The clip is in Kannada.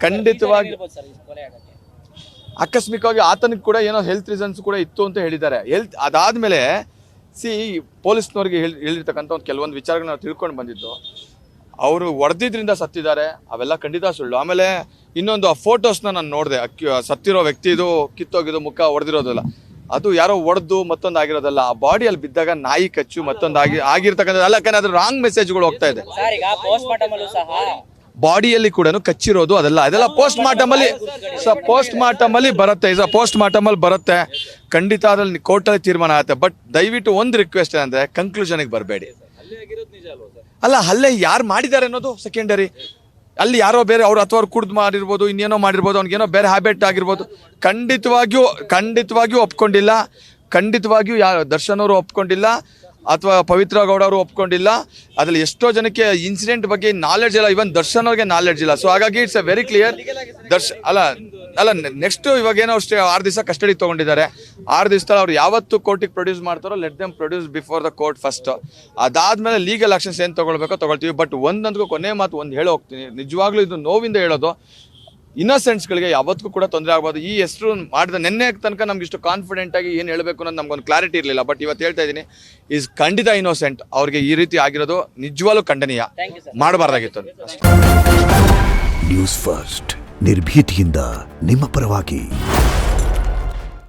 ಖಂಡಿತವಾಗಿ ಆಕಸ್ಮಿಕವಾಗಿ ಆತನಿಗೆ ಕೂಡ ಏನೋ ಹೆಲ್ತ್ ರೀಸನ್ಸ್ ಕೂಡ ಇತ್ತು ಅಂತ ಹೇಳಿದ್ದಾರೆ. ಅದಾದ್ಮೇಲೆ ಪೊಲೀಸ್ನವ್ರಿಗೆ ಹೇಳಿರ್ತಕ್ಕಂಥ ಒಂದು ಕೆಲವೊಂದು ವಿಚಾರಗಳನ್ನ ನಾವು ತಿಳ್ಕೊಂಡು ಬಂದಿದ್ದು, ಅವರು ಹೊಡೆದಿದ್ರಿಂದ ಸತ್ತಿದ್ದಾರೆ, ಅವೆಲ್ಲ ಖಂಡಿತ ಸುಳ್ಳು. ಆಮೇಲೆ ಇನ್ನೊಂದು ಆ ಫೋಟೋಸ್ನ ನಾನು ನೋಡಿದೆ, ಸತ್ತಿರೋ ವ್ಯಕ್ತಿದು ಕಿತ್ತೋಗಿದ್ದು ಮುಖ ಹೊಡೆದಿರೋದಿಲ್ಲ, ಅದು ಯಾರೋ ಹೊಡೆದು ಮತ್ತೊಂದು ಆಗಿರೋದಲ್ಲ. ಆ ಬಾಡಿಯಲ್ಲಿ ಬಿದ್ದಾಗ ನಾಯಿ ಕಚ್ಚು ಮತ್ತೊಂದು ಆಗಿರ್ತಕ್ಕಂಥದ್ದು ಅಲ್ಲ, ಯಾಕಂದ್ರೆ ಅದ್ರ ರಾಂಗ್ ಮೆಸೇಜ್ಗಳು ಹೋಗ್ತಾ ಇದೆ. ಬಾಡಿಯಲ್ಲಿ ಕೂಡ ಕಚ್ಚಿರೋದು ಅದೆಲ್ಲ ಪೋಸ್ಟ್ ಮಾರ್ಟಮ್ ಅಲ್ಲಿ ಬರುತ್ತೆ. ಪೋಸ್ಟ್ ಮಾರ್ಟಮ್ ಅಲ್ಲಿ ಬರುತ್ತೆ, ಖಂಡಿತ ಅದ್ರಲ್ಲಿ ಕೋರ್ಟಲ್ಲಿ ತೀರ್ಮಾನ ಆಗುತ್ತೆ. ಬಟ್ ದಯವಿಟ್ಟು ಒಂದು ರಿಕ್ವೆಸ್ಟ್ ಏನಂದ್ರೆ ಕನ್ಕ್ಲೂಷನ್ಗೆ ಬರಬೇಡಿ. ಅಲ್ಲ, ಹಲ್ಲೆ ಯಾರು ಮಾಡಿದ್ದಾರೆ ಅನ್ನೋದು ಸೆಕೆಂಡರಿ. ಅಲ್ಲಿ ಯಾರೋ ಬೇರೆ ಅವ್ರು ಅಥವಾ ಅವ್ರು ಕುಡ್ದು ಮಾಡಿರ್ಬೋದು, ಇನ್ನೇನೋ ಮಾಡಿರ್ಬೋದು, ಅವ್ನಿಗೇನೋ ಬೇರೆ ಹ್ಯಾಬಿಟ್ ಆಗಿರ್ಬೋದು. ಖಂಡಿತವಾಗಿಯೂ ಒಪ್ಕೊಂಡಿಲ್ಲ. ಖಂಡಿತವಾಗಿಯೂ ದರ್ಶನ್ ಅವರು ಒಪ್ಕೊಂಡಿಲ್ಲ ಅಥವಾ ಪವಿತ್ರ ಗೌಡ ಅವರು ಒಪ್ಕೊಂಡಿಲ್ಲ. ಅದ್ರಲ್ಲಿ ಎಷ್ಟೋ ಜನಕ್ಕೆ ಇನ್ಸಿಡೆಂಟ್ ಬಗ್ಗೆ ನಾಲೆಡ್ಜ್ ಇಲ್ಲ, ಇವನ್ ದರ್ಶನ್ ಅವ್ರಿಗೆ ನಾಲೆಡ್ಜ್ ಇಲ್ಲ. ಸೊ ಹಾಗಾಗಿ ಇಟ್ಸ್ ಎ ವೆರಿ ಕ್ಲಿಯರ್. ಅಲ್ಲ ನೆಕ್ಸ್ಟ್ ಇವಾಗ ಏನೋ ಅಷ್ಟೇ 6 ದಿವಸ ಕಸ್ಟಡಿ ತೊಗೊಂಡಿದ್ದಾರೆ. 6 ದಿವಸದಲ್ಲಿ ಅವ್ರು ಯಾವತ್ತು ಕೋರ್ಟಿಗೆ ಪ್ರೊಡ್ಯೂಸ್ ಮಾಡ್ತಾರೋ let them produce before the court first. ಅದಾದ್ಮೇಲೆ ಲೀಗಲ್ ಆಕ್ಷನ್ಸ್ ಏನು ತೊಗೊಳ್ಬೇಕೋ ತೊಗೊಳ್ತೀವಿ. ಬಟ್ ಒಂದಂತೂ ಕೊನೆ ಮಾತು ಒಂದು ಹೇಳೋ ಹೋಗ್ತೀನಿ, ನಿಜವಾಗ್ಲೂ ಇದು ನೋವಿಂದ ಹೇಳೋದು, ಇನ್ನೋಸೆಂಟ್ಸ್ಗಳಿಗೆ ಯಾವತ್ತೂ ಕೂಡ ತೊಂದರೆ ಆಗ್ಬೋದು. ಈ ಹೆಸರು ಮಾಡಿದ ನಿನ್ನೆ ತನಕ ನಮ್ಗೆ ಇಷ್ಟು ಕಾನ್ಫಿಡೆಂಟ್ ಆಗಿ ಏನು ಹೇಳಬೇಕು ಅನ್ನೋದು ನಮ್ಗೊಂದು ಕ್ಲಾರಿಟಿ ಇರಲಿಲ್ಲ. ಬಟ್ ಇವತ್ತು ಹೇಳ್ತಾ ಇದ್ದೀನಿ, ಈಸ್ ಖಂಡಿತ ಇನ್ನೋಸೆಂಟ್. ಅವ್ರಿಗೆ ಈ ರೀತಿ ಆಗಿರೋದು ನಿಜವಾಗ್ಲೂ ಖಂಡನೀಯ, ಮಾಡಬಾರ್ದಾಗಿತ್ತು. ನ್ಯೂಸ್ ಫಸ್ಟ್, ನಿರ್ಭೀತಿಯಿಂದ ನಿಮ್ಮ ಪರವಾಗಿ.